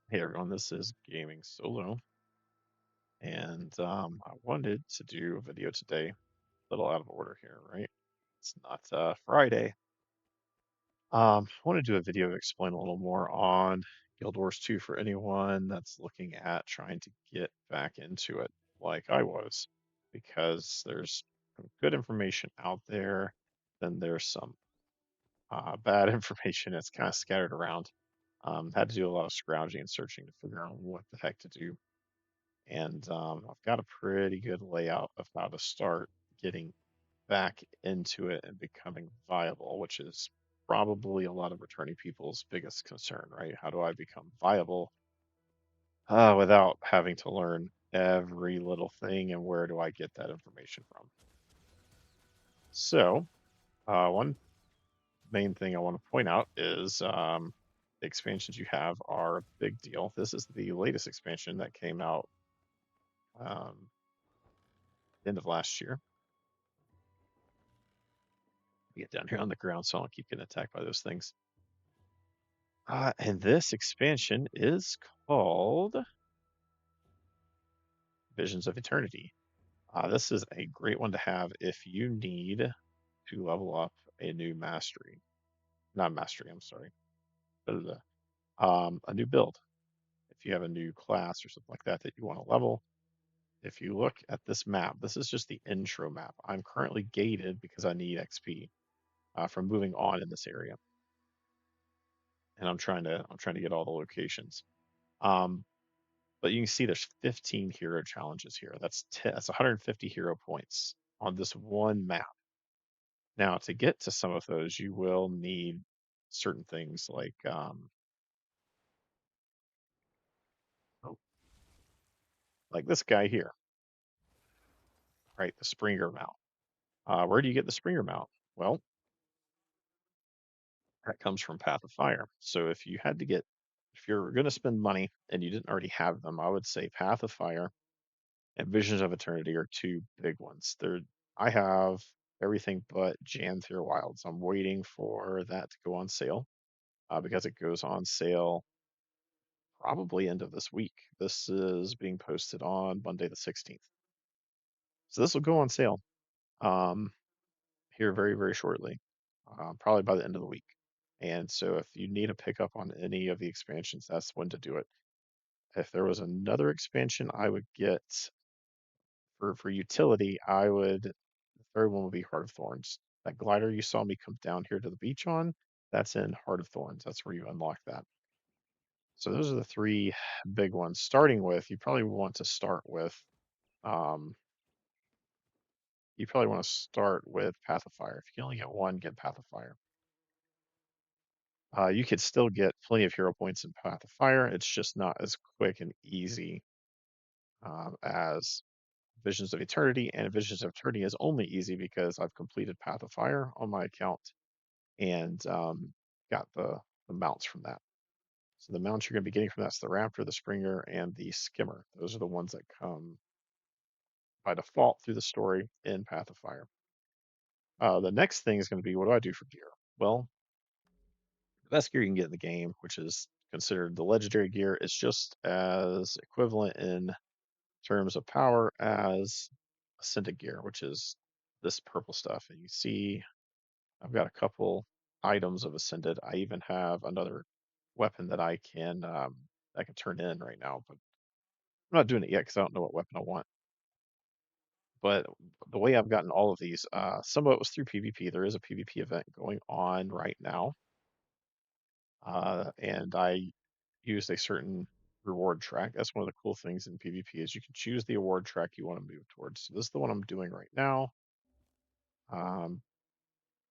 Hey everyone, this is Gaming Solo, and I wanted to do a video today. A little out of order here, right? It's not Friday. I want to do a video to explain a little more on Guild Wars 2 for anyone that's looking at trying to get back into it, like I was, because there's some good information out there, then there's some bad information that's kind of scattered around. Had to do a lot of scrounging and searching to figure out what the heck to do. And I've got a pretty good layout of how to start getting back into it and becoming viable, which is probably a lot of returning people's biggest concern, right? How do I become viable without having to learn every little thing, and where do I get that information from? So, one main thing I want to point out is the expansions you have are a big deal. This is the latest expansion that came out um, end of last year. Get down here on the ground so I don't keep getting attacked by those things. And this expansion is called Visions of Eternity. This is a great one to have if you need to level up a new mastery. Not mastery, I'm sorry. Blah, blah, blah. A new build. If you have a new class or something like that that you want to level, if you look at this map, this is just the intro map. I'm currently gated because I need XP from moving on in this area, and I'm trying to get all the locations. Um, But you can see there's 15 hero challenges here. That's 150 hero points on this one map. Now, to get to some of those, you will need certain things oh, like this guy here, right? The Springer mount. Where do you get the Springer mount? Well, that comes from Path of Fire. So if you're going to spend money and you didn't already have them, I would say Path of Fire and Visions of Eternity are two big ones. I have everything but Janther Wilds. I'm waiting for that to go on sale because it goes on sale probably end of this week. This is being posted on Monday the 16th. So this will go on sale um, here very, very shortly, probably by the end of the week. And so if you need a pickup on any of the expansions, that's when to do it. If there was another expansion I would get for utility, the third one would be Heart of Thorns. That glider you saw me come down here to the beach on, that's in Heart of Thorns. That's where you unlock that. So those are the three big ones. Starting with, um, you probably want to start with Path of Fire. If you can only get one, get Path of Fire. You could still get plenty of hero points in Path of Fire. It's just not as quick and easy as Visions of Eternity, and Visions of Eternity is only easy because I've completed Path of Fire on my account and got the mounts from that. So the mounts you're going to be getting from that's the Raptor, the Springer, and the Skimmer. Those are the ones that come by default through the story in Path of Fire. The next thing is going to be, what do I do for gear? Well, the best gear you can get in the game, which is considered the legendary gear, is just as equivalent in terms of power as Ascended gear, which is this purple stuff. And you see, I've got a couple items of Ascended. I even have another weapon that I can turn in right now, but I'm not doing it yet because I don't know what weapon I want. But the way I've gotten all of these, some of it was through PvP. There is a PvP event going on right now, and I used a certain reward track. That's one of the cool things in PvP is you can choose the award track you want to move towards. So this is the one I'm doing right now. Um,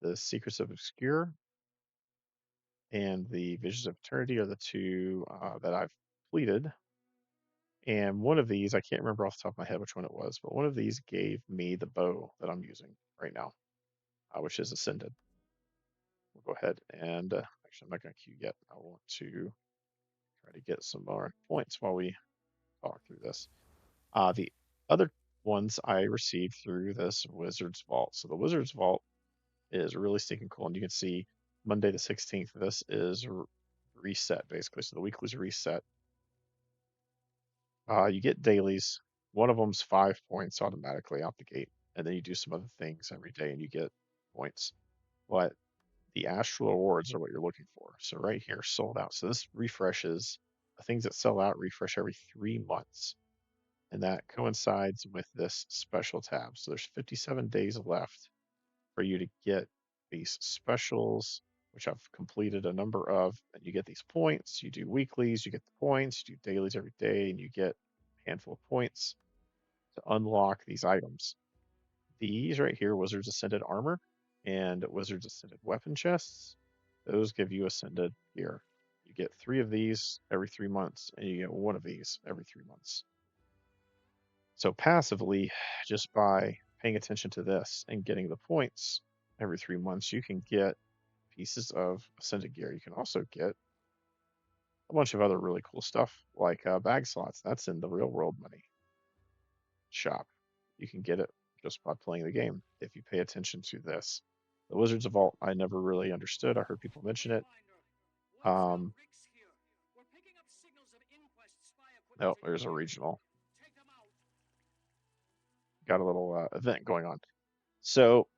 the Secrets of Obscure and the Visions of Eternity are the two that I've completed. And one of these, I can't remember off the top of my head which one it was, but one of these gave me the bow that I'm using right now, which is Ascended. We'll go ahead and actually, I'm not going to queue yet. I want to try to get some more points while we talk through this. The other ones I received through this Wizard's Vault. So the Wizard's Vault is really stinking cool, and you can see Monday the 16th. This is reset basically. So the weekly's reset. You get dailies. One of them's 5 points automatically out the gate, and then you do some other things every day, and you get points. But the astral rewards are what you're looking for. So right here, sold out. So this refreshes. Things that sell out refresh every 3 months, and that coincides with this special tab. So there's 57 days left for you to get these specials, which I've completed a number of, and you get these points. You do weeklies, you get the points, you do dailies every day, and you get a handful of points to unlock these items. These right here, Wizards Ascended Armor and Wizards Ascended Weapon Chests, those give you Ascended gear. You get three of these every 3 months, and you get one of these every 3 months. So passively, just by paying attention to this and getting the points every 3 months, you can get pieces of Ascended gear. You can also get a bunch of other really cool stuff like bag slots. That's in the real world money shop. You can get it just by playing the game if you pay attention to this. The Wizards of Vault, I never really understood. I heard people mention it. Um, oh, there's a regional. Got a little event going on. So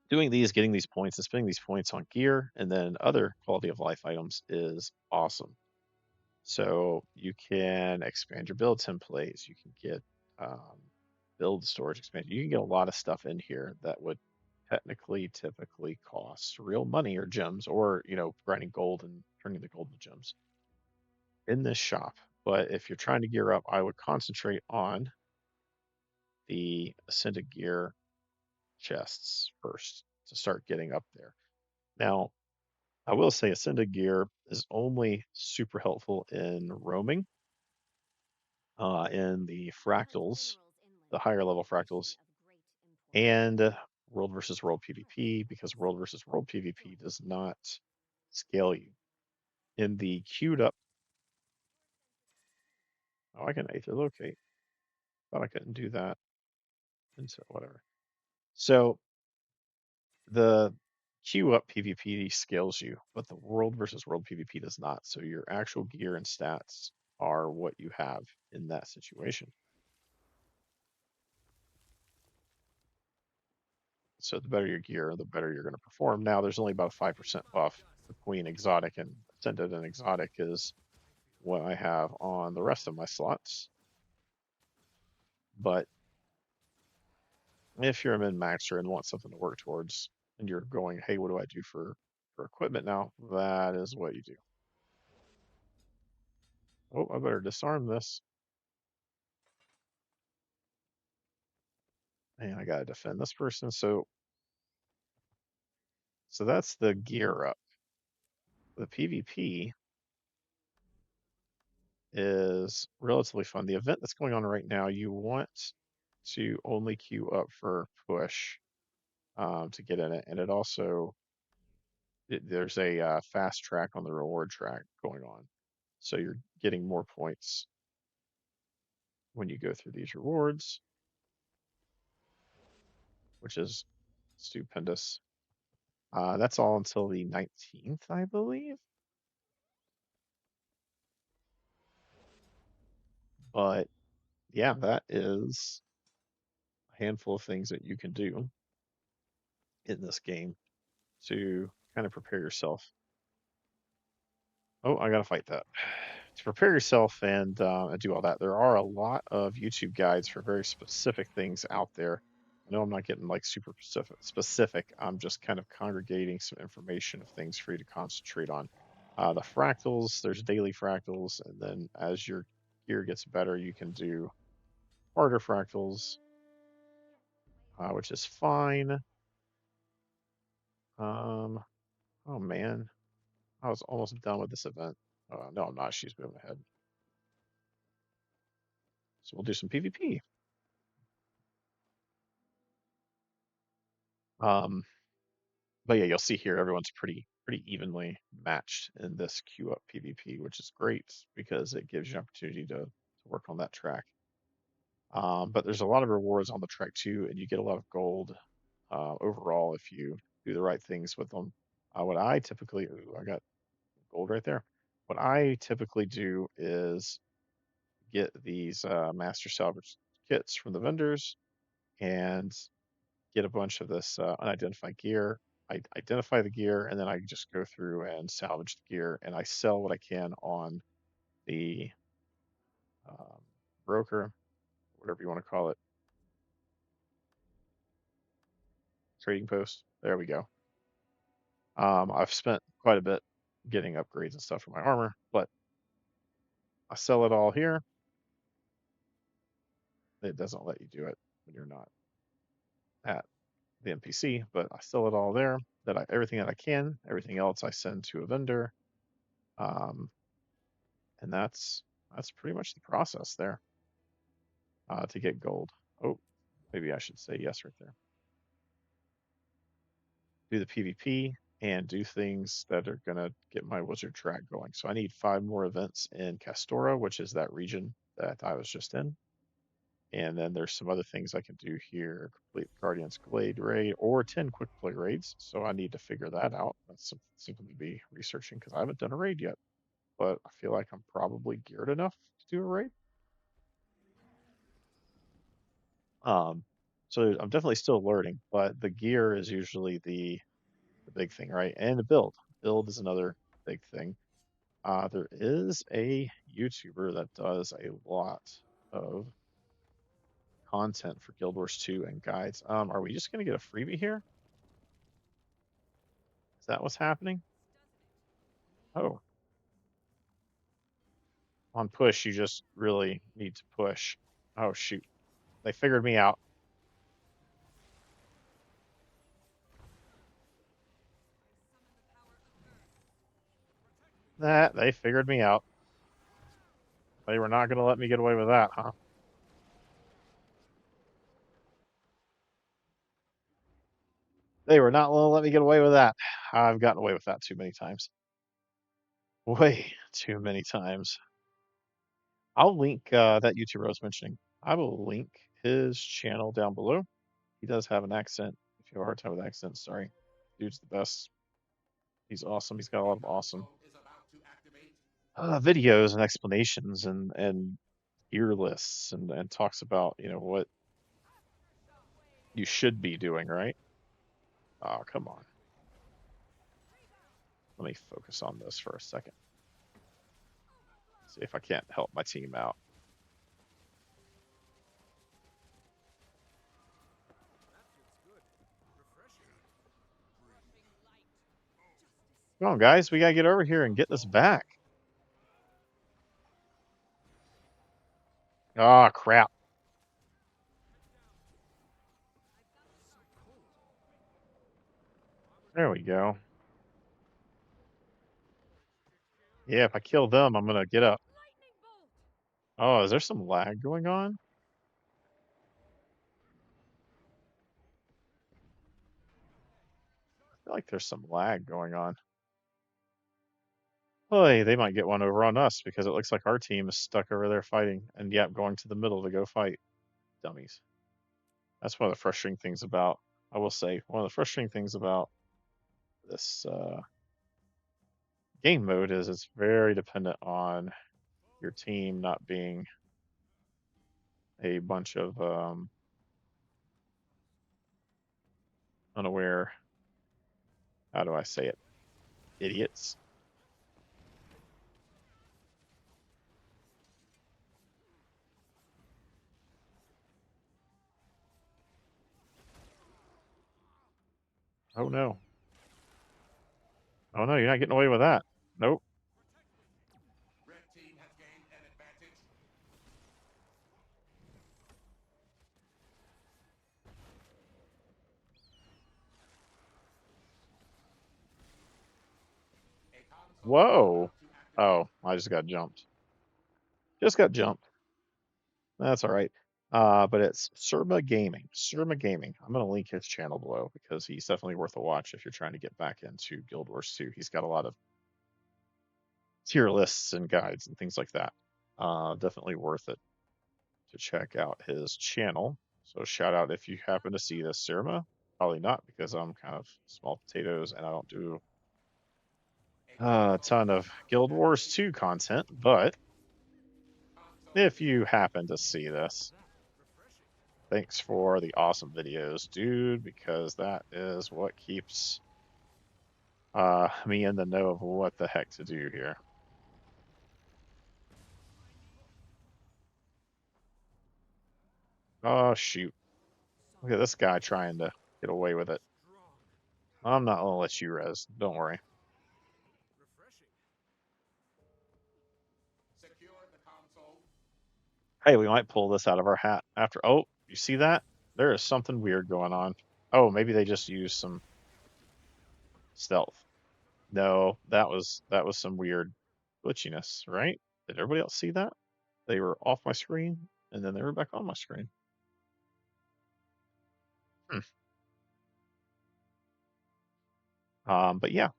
doing these, getting these points, and spending these points on gear and then other quality of life items is awesome. So you can expand your build templates. You can get um, build storage expansion. You can get a lot of stuff in here that would technically typically cost real money or gems, or grinding gold and turning the gold into gems in this shop. But if you're trying to gear up, I would concentrate on the ascended gear chests first to start getting up there. Now, I will say ascended gear is only super helpful in roaming, in the fractals, the higher level fractals, and world versus world PvP, because world versus world PvP does not scale you. In the queued up, oh, I can aether locate. Thought I couldn't do that. And so whatever. So the queue up PvP scales you, but the world versus world PvP does not. So your actual gear and stats are what you have in that situation. So the better your gear, the better you're going to perform. Now there's only about a 5% buff between exotic and ascended, and exotic is what I have on the rest of my slots. But if you're a min maxer and want something to work towards, and you're going, hey, what do I do for equipment now? That is what you do. Oh, I better disarm this. And I gotta defend this person. So that's the gear up. The PvP is relatively fun. The event that's going on right now, you want to only queue up for push to get in it, and it also there's a fast track on the reward track going on, so you're getting more points when you go through these rewards, which is stupendous. That's all until the 19th, I believe. But yeah, that is a handful of things that you can do in this game to kind of prepare yourself. Oh, I gotta fight that. To prepare yourself and do all that, there are a lot of YouTube guides for very specific things out there. I know I'm not getting like super specific. I'm just kind of congregating some information of things for you to concentrate on. The fractals, there's daily fractals, and then as your gear gets better, you can do harder fractals, which is fine. Um, oh man, I was almost done with this event. No, I'm not. She's moving ahead. So we'll do some PvP. Um, but yeah, you'll see here everyone's pretty evenly matched in this queue up PvP, which is great because it gives you an opportunity to work on that track. But there's a lot of rewards on the track too, and you get a lot of gold overall if you do the right things with them. What I typically, ooh, I got gold right there. What I typically do is get these master salvage kits from the vendors and get a bunch of this unidentified gear. I identify the gear and then I just go through and salvage the gear and I sell what I can on the um, broker, whatever you want to call it, trading post. There we go. I've spent quite a bit getting upgrades and stuff for my armor, but I sell it all here. It doesn't let you do it when you're not at the NPC, but I sell it all there. Everything that I can, everything else I send to a vendor, um, and that's pretty much the process there to get gold. Oh, maybe I should say yes right there. Do the PvP and do things that are gonna get my wizard track going. So I need 5 more events in Castora, which is that region that I was just in. And then there's some other things I can do here. Complete Guardian's Glade raid or 10 quick play raids. So I need to figure that out. That's something to be researching because I haven't done a raid yet. But I feel like I'm probably geared enough to do a raid. Um, so I'm definitely still learning, but the gear is usually the big thing, right? And the build. Build is another big thing. There is a YouTuber that does a lot of content for Guild Wars 2 and guides. Are we just gonna get a freebie here? Is that what's happening? Oh, on push, you just really need to push. Oh, shoot. They figured me out. They figured me out. They were not going to let me get away with that, huh? They were not going to let me get away with that. I've gotten away with that too many times. Way too many times. I'll link that YouTuber I was mentioning. I will link his channel down below. He does have an accent. If you have a hard time with accents, sorry. Dude's the best. He's awesome. He's got a lot of awesome videos and explanations and ear lists and talks about what you should be doing, right? Oh, come on. Let me focus on this for a second. See if I can't help my team out. Come on, guys. We gotta get over here and get this back. Oh, crap. There we go. Yeah, if I kill them, I'm gonna get up. Oh, is there some lag going on? I feel like there's some lag going on. Boy, they might get one over on us because it looks like our team is stuck over there fighting, and yet going to the middle to go fight. Dummies. That's one of the frustrating things about, I will say, one of the frustrating things about this game mode is it's very dependent on your team not being a bunch of unaware, how do I say it, idiots. Oh no. Oh no, you're not getting away with that. Nope. Whoa. Oh, I just got jumped. Just got jumped. That's all right. But it's Surma Gaming. Surma Gaming. I'm gonna link his channel below because he's definitely worth a watch if you're trying to get back into Guild Wars 2. He's got a lot of tier lists and guides and things like that. Definitely worth it to check out his channel. So shout out if you happen to see this Surma. Probably not because I'm kind of small potatoes and I don't do a ton of Guild Wars 2 content, but if you happen to see this, thanks for the awesome videos, dude, because that is what keeps me in the know of what the heck to do here. Oh, shoot. Look at this guy trying to get away with it. I'm not gonna let you res. Don't worry. Hey, we might pull this out of our hat after. Oh, you see that? There is something weird going on. Oh, maybe they just used some stealth. No, that was some weird glitchiness, right? Did everybody else see that? They were off my screen and then they were back on my screen. Hmm. But yeah,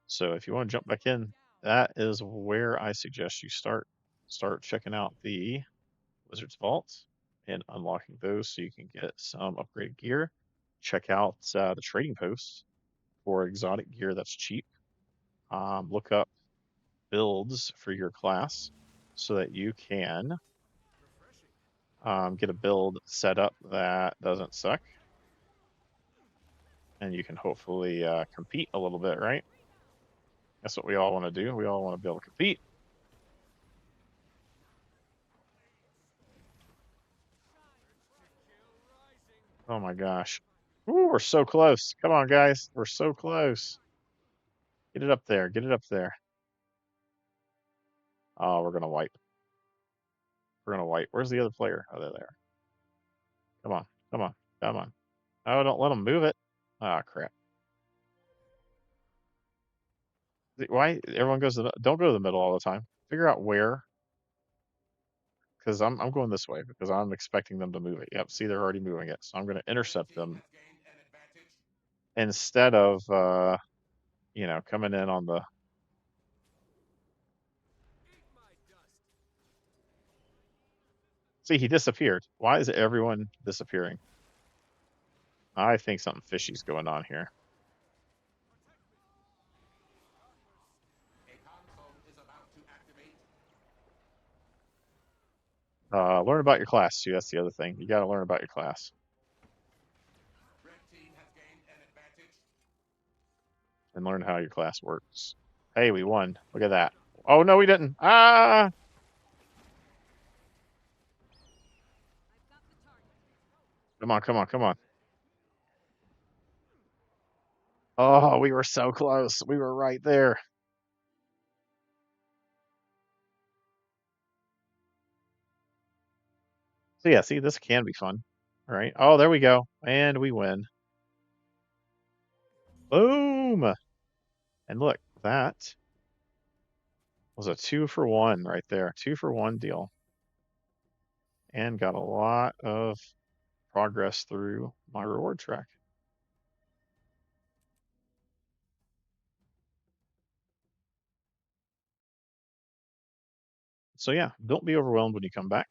so if you want to jump back in, that is where I suggest you start. Start checking out the Wizard's Vault and unlocking those so you can get some upgraded gear. Check out the trading posts for exotic gear that's cheap. Look up builds for your class so that you can get a build set up that doesn't suck, and you can hopefully compete a little bit, right? That's what we all want to do. We all want to be able to compete. Oh my gosh. Ooh, we're so close. Come on, guys. We're so close. Get it up there. Get it up there. Oh, we're gonna wipe. We're gonna wipe. Where's the other player? Oh, they're there. Come on. Come on. Come on. Oh, don't let them move it. Ah, crap. Why everyone goes to don't go to the middle all the time. Figure out where, because I'm going this way because I'm expecting them to move it. Yep, see they're already moving it, so I'm going to intercept them instead of coming in on the. See, he disappeared. Why is everyone disappearing? I think something fishy's going on here. Learn about your class too. That's the other thing. You got to learn about your class and learn how your class works. Hey, we won. Look at that. Oh no, we didn't. Ah! Come on, come on, come on. Oh, we were so close. We were right there. So yeah, see, this can be fun. All right. Oh, there we go. And we win. Boom. And look, that was a 2-for-1 right there. 2-for-1 deal. And got a lot of progress through my reward track. So yeah, don't be overwhelmed when you come back.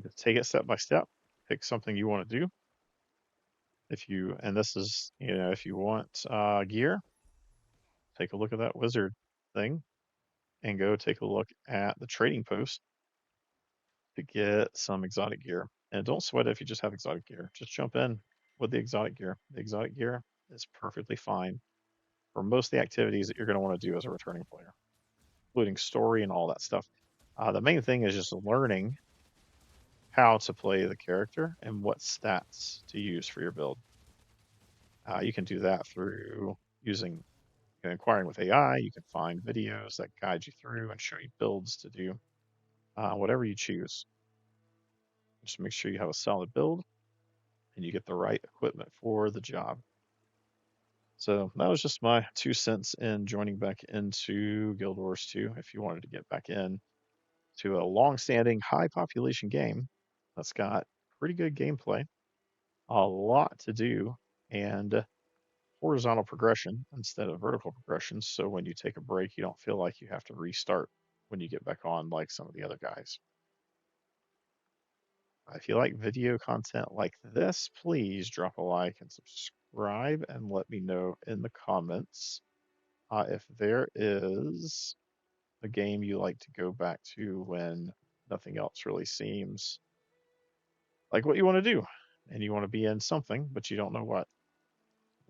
Just take it step by step. Pick something you want to do. And this is, if you want gear, take a look at that wizard thing and go take a look at the trading post to get some exotic gear. And don't sweat it if you just have exotic gear. Just jump in with the exotic gear. The exotic gear is perfectly fine for most of the activities that you're going to want to do as a returning player, including story and all that stuff. The main thing is just learning how to play the character and what stats to use for your build. You can do that through using inquiring with AI. You can find videos that guide you through and show you builds to do, whatever you choose. Just make sure you have a solid build and you get the right equipment for the job. So that was just my 2 cents in joining back into Guild Wars 2. If you wanted to get back in to a long-standing, high-population game that's got pretty good gameplay, a lot to do, and horizontal progression instead of vertical progression. So when you take a break, you don't feel like you have to restart when you get back on like some of the other guys. If you like video content like this, please drop a like and subscribe and let me know in the comments if there is a game you like to go back to when nothing else really seems like what you want to do, and you want to be in something, but you don't know what.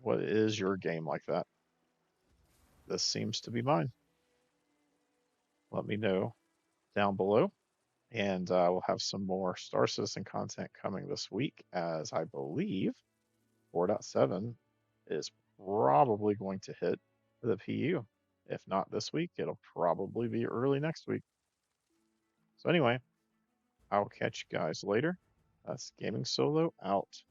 What is your game like that? This seems to be mine. Let me know down below, and we'll have some more Star Citizen content coming this week, as I believe 4.7 is probably going to hit the PU. If not this week, it'll probably be early next week. So anyway, I'll catch you guys later. That's Gaming Solo out.